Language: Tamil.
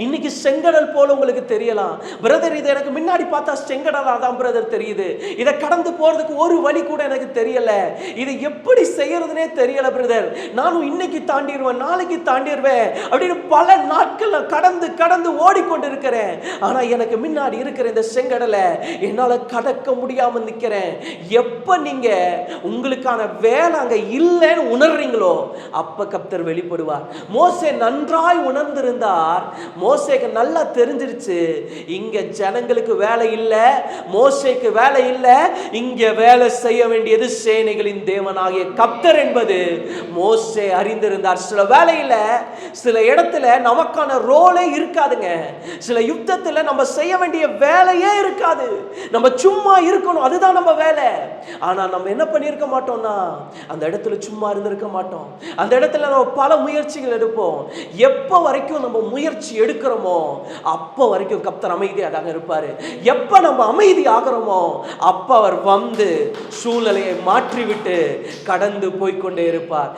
இன்னைக்கு செங்கடல் போல உங்களுக்கு தெரியலாம். பிரதர், இது எனக்கு முன்னாடி பார்த்தா செங்கடலா தான் பிரதர் தெரியுது. இதை கடந்து போறதுக்கு ஒரு வழி கூட எனக்கு தெரியல. இதை எப்படி செய்யறதுனே தெரியல பிரதர். நானும் இன்னைக்கு தாண்டிடுவேன், நாளைக்கு தாண்டிடுவேன் அப்படின்னு பல நாட்கள் நான் கடந்து கடந்து ஓடிக்கொண்டு இருக்கிறேன். ஆனா எனக்கு முன்னாடி இருக்கிற இந்த செங்கடலை என்னால கடக்க முடியாம நிக்கிறேன். எப்ப நீங்க உங்களுக்கான வேலை அங்க இல்லைன்னு உணர்றீங்களோ அப்ப கர்த்தர் வெளிப்படுவார். மோசே நன்றாய் உணர்ந்திருந்தார். மோசேக்கு நல்லா தெரிஞ்சிருச்சு, இங்க ஜனங்களுக்கு வேலை இல்லை, மோசேக்கு வேலை இல்லை, இங்க வேலை செய்ய வேண்டியது சேனைகளின் தேவனாகிய கர்த்தர் என்பது மோசே அறிந்திருந்தார். சில வேலையில சில இடத்துல நமக்கான ரோலே இருக்காதுங்க. சில யுத்தத்துல நம்ம செய்ய வேண்டிய வேலையே இருக்காது. நம்ம சும்மா இருக்கணும், அதுதான் நம்ம வேலை. ஆனா நம்ம என்ன பண்ணிருக்க மாட்டோம்னா அந்த இடத்துல சும்மா இருந்திருக்க மாட்டோம். அந்த இடத்துல நம்ம பல முயற்சிகள் எடுப்போம். எப்ப வரைக்கும் நம்ம முயற்சி எடுக்கிறோமோ அப்ப வரைக்கும் கர்த்தர் அமைதியாக இருப்பாரு. எப்ப நம்ம அமைதி ஆகிறோமோ அப்ப அவர் வந்து சூழ்நிலையை மாற்றிவிட்டு கடந்து போய்கொண்டே இருப்பார்.